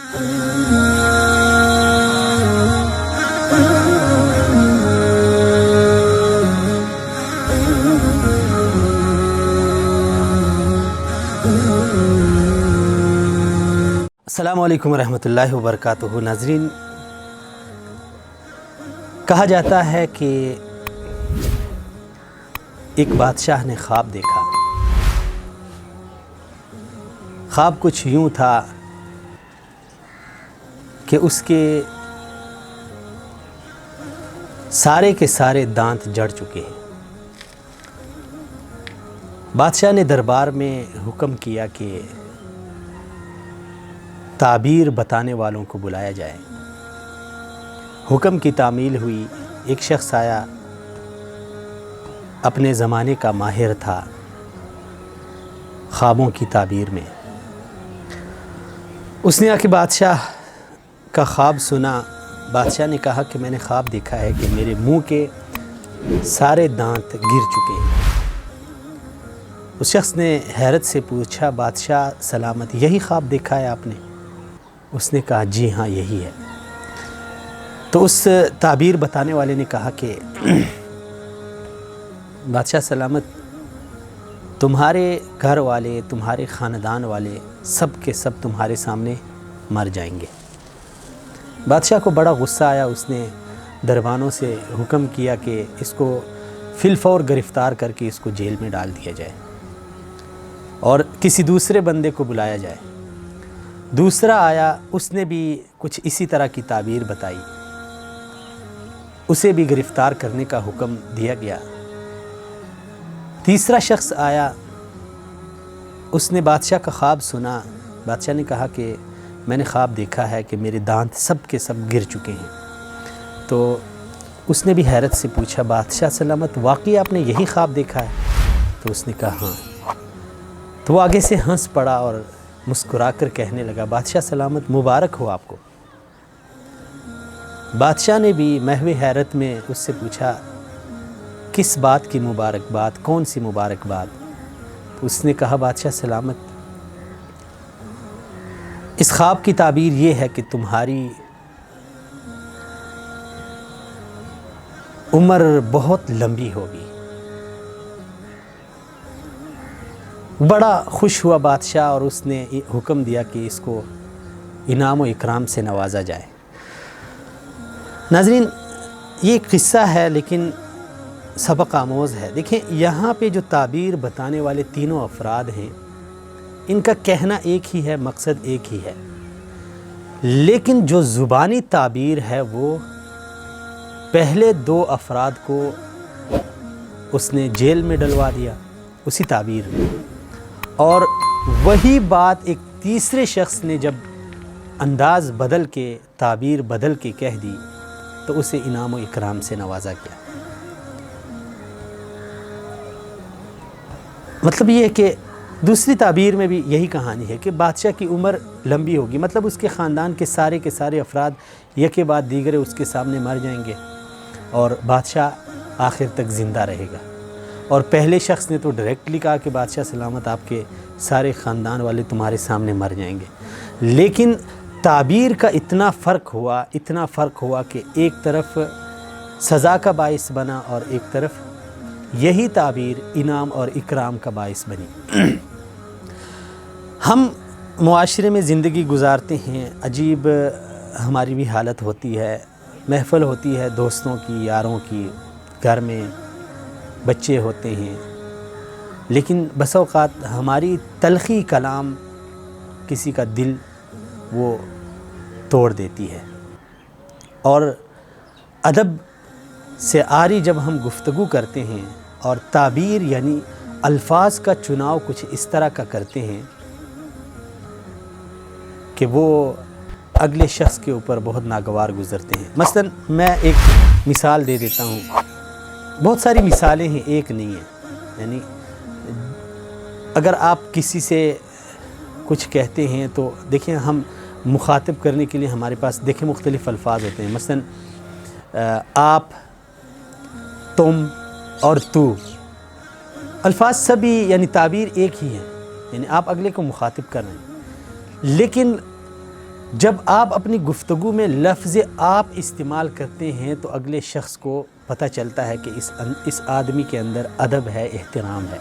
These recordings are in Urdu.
السلام علیکم ورحمۃ اللہ وبرکاتہ۔ ناظرین، کہا جاتا ہے کہ ایک بادشاہ نے خواب دیکھا۔ خواب کچھ یوں تھا کہ اس کے سارے دانت جڑ چکے ہیں۔ بادشاہ نے دربار میں حکم کیا کہ تعبیر بتانے والوں کو بلایا جائے۔ حکم کی تعمیل ہوئی۔ ایک شخص آیا، اپنے زمانے کا ماہر تھا خوابوں کی تعبیر میں۔ اس نے آ کے بادشاہ کا خواب سنا۔ بادشاہ نے کہا کہ میں نے خواب دیکھا ہے کہ میرے منہ کے سارے دانت گر چکے ہیں۔ اس شخص نے حیرت سے پوچھا، بادشاہ سلامت، یہی خواب دیکھا ہے آپ نے؟ اس نے کہا جی ہاں یہی ہے۔ تو اس تعبیر بتانے والے نے کہا کہ بادشاہ سلامت، تمہارے گھر والے، تمہارے خاندان والے سب کے سب تمہارے سامنے مر جائیں گے۔ بادشاہ کو بڑا غصہ آیا۔ اس نے دربانوں سے حکم کیا کہ اس کو فی الفور گرفتار کر کے اس کو جیل میں ڈال دیا جائے اور کسی دوسرے بندے کو بلایا جائے۔ دوسرا آیا، اس نے بھی کچھ اسی طرح کی تعبیر بتائی، اسے بھی گرفتار کرنے کا حکم دیا گیا۔ تیسرا شخص آیا، اس نے بادشاہ کا خواب سنا۔ بادشاہ نے کہا کہ میں نے خواب دیکھا ہے کہ میرے دانت سب کے سب گر چکے ہیں۔ تو اس نے بھی حیرت سے پوچھا، بادشاہ سلامت، واقعی آپ نے یہی خواب دیکھا ہے؟ تو اس نے کہا ہاں۔ تو وہ آگے سے ہنس پڑا اور مسکرا کر کہنے لگا، بادشاہ سلامت، مبارک ہو آپ کو۔ بادشاہ نے بھی محو حیرت میں اس سے پوچھا، کس بات کی مبارکباد، کون سی مبارکباد؟ تو اس نے کہا، بادشاہ سلامت، اس خواب کی تعبیر یہ ہے کہ تمہاری عمر بہت لمبی ہوگی۔ بڑا خوش ہوا بادشاہ اور اس نے حکم دیا کہ اس کو انعام و اکرام سے نوازا جائے۔ ناظرین، یہ ایک قصہ ہے لیکن سبق آموز ہے۔ دیکھیں، یہاں پہ جو تعبیر بتانے والے تینوں افراد ہیں، ان کا کہنا ایک ہی ہے، مقصد ایک ہی ہے، لیکن جو زبانی تعبیر ہے وہ پہلے دو افراد کو اس نے جیل میں ڈلوا دیا اسی تعبیر میں، اور وہی بات ایک تیسرے شخص نے جب انداز بدل کے، تعبیر بدل کے کہہ دی تو اسے انعام و اکرام سے نوازا گیا۔ مطلب یہ ہے کہ دوسری تعبیر میں بھی یہی کہانی ہے کہ بادشاہ کی عمر لمبی ہوگی، مطلب اس کے خاندان کے سارے افراد یکے بعد دیگرے اس کے سامنے مر جائیں گے اور بادشاہ آخر تک زندہ رہے گا۔ اور پہلے شخص نے تو ڈائریکٹلی کہا کہ بادشاہ سلامت، آپ کے سارے خاندان والے تمہارے سامنے مر جائیں گے، لیکن تعبیر کا اتنا فرق ہوا کہ ایک طرف سزا کا باعث بنا اور ایک طرف یہی تعبیر انعام اور اکرام کا باعث بنی۔ ہم معاشرے میں زندگی گزارتے ہیں، عجیب ہماری بھی حالت ہوتی ہے، محفل ہوتی ہے دوستوں کی، یاروں کی، گھر میں بچے ہوتے ہیں، لیکن بس اوقات ہماری تلخی کلام کسی کا دل وہ توڑ دیتی ہے، اور ادب سے آری جب ہم گفتگو کرتے ہیں اور تعبیر یعنی الفاظ کا چناؤ کچھ اس طرح کا کرتے ہیں کہ وہ اگلے شخص کے اوپر بہت ناگوار گزرتے ہیں۔ مثلا میں ایک مثال دے دیتا ہوں، بہت ساری مثالیں ہیں، ایک نہیں ہے۔ یعنی اگر آپ کسی سے کچھ کہتے ہیں تو دیکھیں، ہم مخاطب کرنے کے لیے ہمارے پاس دیکھیں مختلف الفاظ ہوتے ہیں، مثلا آپ، تم اور تو، الفاظ سبھی یعنی تعبیر ایک ہی ہے، یعنی آپ اگلے کو مخاطب کر رہے ہیں، لیکن جب آپ اپنی گفتگو میں لفظ آپ استعمال کرتے ہیں تو اگلے شخص کو پتہ چلتا ہے کہ اس آدمی کے اندر ادب ہے، احترام ہے۔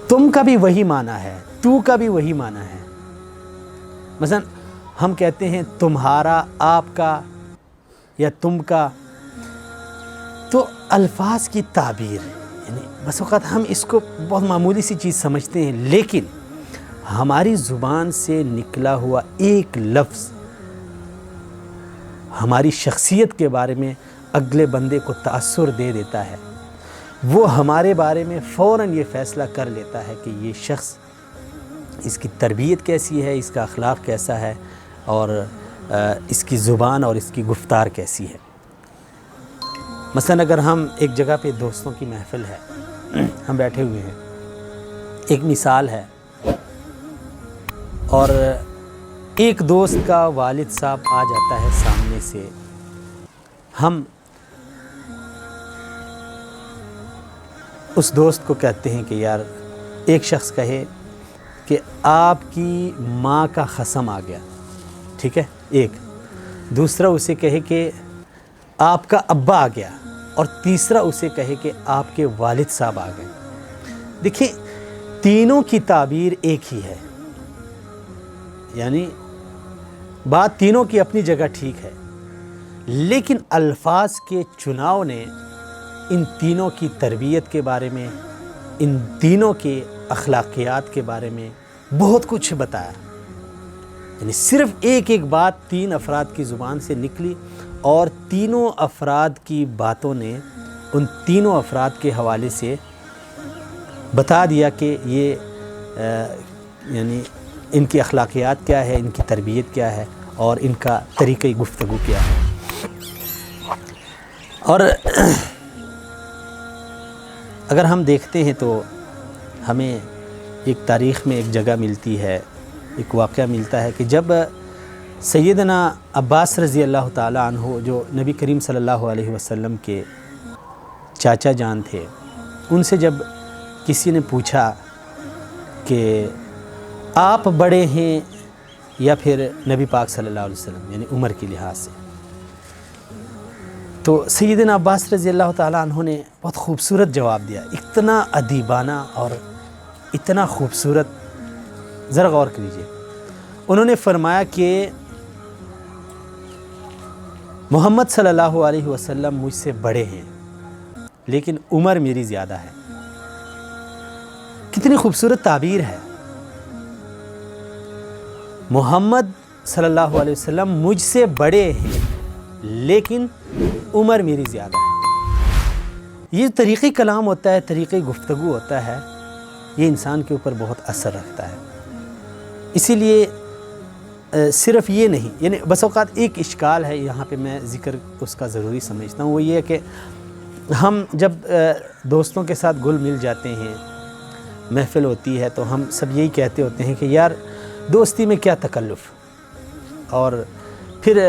تم کا بھی وہی معنی ہے، تو کا بھی وہی معنی ہے۔ مثلا ہم کہتے ہیں تمہارا، آپ کا یا تم کا، تو الفاظ کی تعبیر، یعنی بس اوقات ہم اس کو بہت معمولی سی چیز سمجھتے ہیں، لیکن ہماری زبان سے نکلا ہوا ایک لفظ ہماری شخصیت کے بارے میں اگلے بندے کو تاثر دے دیتا ہے۔ وہ ہمارے بارے میں فوراً یہ فیصلہ کر لیتا ہے کہ یہ شخص، اس کی تربیت کیسی ہے، اس کا اخلاق کیسا ہے، اور اس کی زبان اور اس کی گفتار کیسی ہے۔ مثلا اگر ہم ایک جگہ پہ دوستوں کی محفل ہے، ہم بیٹھے ہوئے ہیں، ایک مثال ہے، اور ایک دوست کا والد صاحب آ جاتا ہے سامنے سے، ہم اس دوست کو کہتے ہیں کہ یار، ایک شخص کہے کہ آپ کی ماں کا قسم آ گیا، ٹھیک ہے، ایک دوسرا اسے کہے کہ آپ کا ابا آ گیا، اور تیسرا اسے کہے کہ آپ کے والد صاحب آ گئے۔ دیکھیں، تینوں کی تعبیر ایک ہی ہے، یعنی بات تینوں کی اپنی جگہ ٹھیک ہے، لیکن الفاظ کے چناؤ نے ان تینوں کی تربیت کے بارے میں، ان تینوں کے اخلاقیات کے بارے میں بہت کچھ بتایا۔ یعنی صرف ایک بات تین افراد کی زبان سے نکلی، اور تینوں افراد کی باتوں نے ان تینوں افراد کے حوالے سے بتا دیا کہ یہ یعنی ان کی اخلاقیات کیا ہے، ان کی تربیت کیا ہے، اور ان کا طریقہ گفتگو کیا ہے۔ اور اگر ہم دیکھتے ہیں تو ہمیں ایک تاریخ میں ایک جگہ ملتی ہے، ایک واقعہ ملتا ہے کہ جب سیدنا عباس رضی اللہ تعالیٰ عنہ، جو نبی کریم صلی اللہ علیہ وسلم کے چاچا جان تھے، ان سے جب کسی نے پوچھا کہ آپ بڑے ہیں یا پھر نبی پاک صلی اللہ علیہ وسلم، یعنی عمر کے لحاظ سے، تو سیدنا عباس رضی اللہ تعالیٰ عنہ نے بہت خوبصورت جواب دیا، اتنا ادیبانہ اور اتنا خوبصورت، ذرا غور کیجیے۔ انہوں نے فرمایا کہ محمد صلی اللہ علیہ وسلم مجھ سے بڑے ہیں، لیکن عمر میری زیادہ ہے۔ کتنی خوبصورت تعبیر ہے۔ محمد صلی اللہ علیہ وسلم مجھ سے بڑے ہیں، لیکن عمر میری زیادہ ہے۔ یہ طریقہ کلام ہوتا ہے، طریقہ گفتگو ہوتا ہے، یہ انسان کے اوپر بہت اثر رکھتا ہے۔ اسی لیے صرف یہ نہیں، یعنی بس اوقات ایک اشکال ہے یہاں پہ، میں ذکر اس کا ضروری سمجھتا ہوں، وہ یہ ہے کہ ہم جب دوستوں کے ساتھ گل مل جاتے ہیں، محفل ہوتی ہے، تو ہم سب یہی کہتے ہوتے ہیں کہ یار دوستی میں کیا تکلف، اور پھر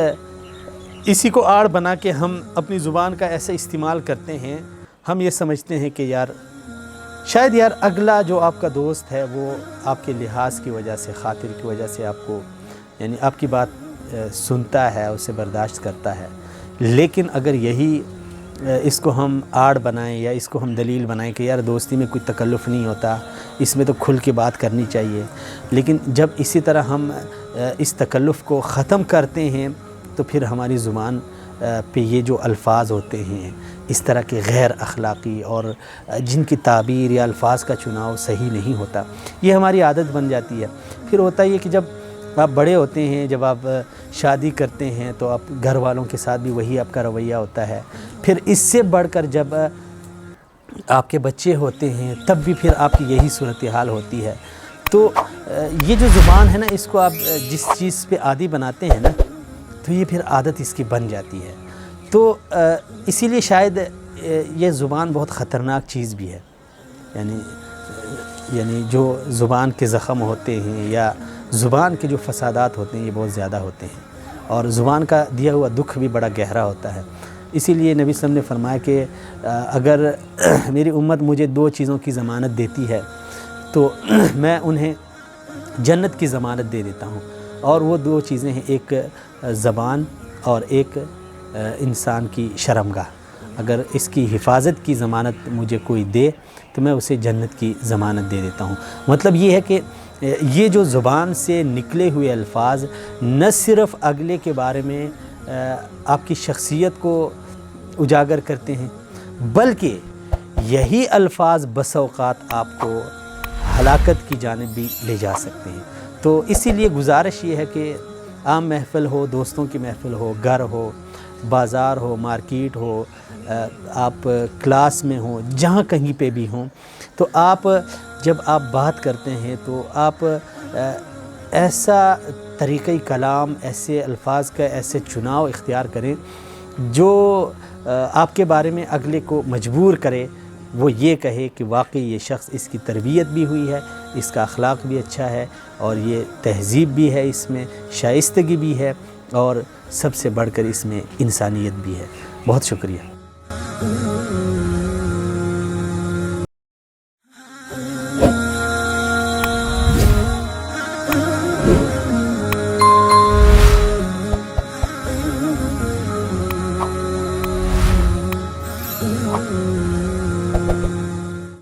اسی کو آڑ بنا کے ہم اپنی زبان کا ایسا استعمال کرتے ہیں، ہم یہ سمجھتے ہیں کہ یار شاید یار اگلا جو آپ کا دوست ہے وہ آپ کے لحاظ کی وجہ سے، خاطر کی وجہ سے آپ کو، یعنی آپ کی بات سنتا ہے، اسے برداشت کرتا ہے، لیکن اگر یہی اس کو ہم آڑ بنائیں یا اس کو ہم دلیل بنائیں کہ یار دوستی میں کوئی تکلف نہیں ہوتا، اس میں تو کھل کے بات کرنی چاہیے، لیکن جب اسی طرح ہم اس تکلف کو ختم کرتے ہیں تو پھر ہماری زبان پہ یہ جو الفاظ ہوتے ہیں اس طرح کے غیر اخلاقی اور جن کی تعبیر یا الفاظ کا چناؤ صحیح نہیں ہوتا، یہ ہماری عادت بن جاتی ہے۔ پھر ہوتا یہ کہ جب آپ بڑے ہوتے ہیں، جب آپ شادی کرتے ہیں تو آپ گھر والوں کے ساتھ بھی وہی آپ کا رویہ ہوتا ہے، پھر اس سے بڑھ کر جب آپ کے بچے ہوتے ہیں تب بھی پھر آپ کی یہی صورتحال ہوتی ہے۔ تو یہ جو زبان ہے نا، اس کو آپ جس چیز پہ عادی بناتے ہیں نا، تو یہ پھر عادت اس کی بن جاتی ہے۔ تو اسی لیے شاید یہ زبان بہت خطرناک چیز بھی ہے، یعنی جو زبان کے زخم ہوتے ہیں یا زبان کے جو فسادات ہوتے ہیں یہ بہت زیادہ ہوتے ہیں، اور زبان کا دیا ہوا دکھ بھی بڑا گہرا ہوتا ہے۔ اسی لیے نبی صلی اللہ علیہ وسلم نے فرمایا کہ اگر میری امت مجھے 2 چیزوں کی ضمانت دیتی ہے تو میں انہیں جنت کی ضمانت دے دیتا ہوں۔ اور وہ دو چیزیں ہیں، ایک زبان اور ایک انسان کی شرمگاہ۔ اگر اس کی حفاظت کی ضمانت مجھے کوئی دے تو میں اسے جنت کی ضمانت دے دیتا ہوں۔ مطلب یہ ہے کہ یہ جو زبان سے نکلے ہوئے الفاظ نہ صرف اگلے کے بارے میں آپ کی شخصیت کو اجاگر کرتے ہیں، بلکہ یہی الفاظ بس اوقات آپ کو ہلاکت کی جانب بھی لے جا سکتے ہیں۔ تو اسی لیے گزارش یہ ہے کہ عام محفل ہو، دوستوں کی محفل ہو، گھر ہو، بازار ہو، مارکیٹ ہو، آپ کلاس میں ہوں، جہاں کہیں پہ بھی ہوں، تو آپ جب آپ بات کرتے ہیں تو آپ ایسا طریقہ کلام، ایسے الفاظ کا ایسے چناؤ اختیار کریں جو آپ کے بارے میں اگلے کو مجبور کرے، وہ یہ کہے کہ واقعی یہ شخص، اس کی تربیت بھی ہوئی ہے، اس کا اخلاق بھی اچھا ہے، اور یہ تہذیب بھی ہے، اس میں شائستگی بھی ہے، اور سب سے بڑھ کر اس میں انسانیت بھی ہے۔ بہت شکریہ۔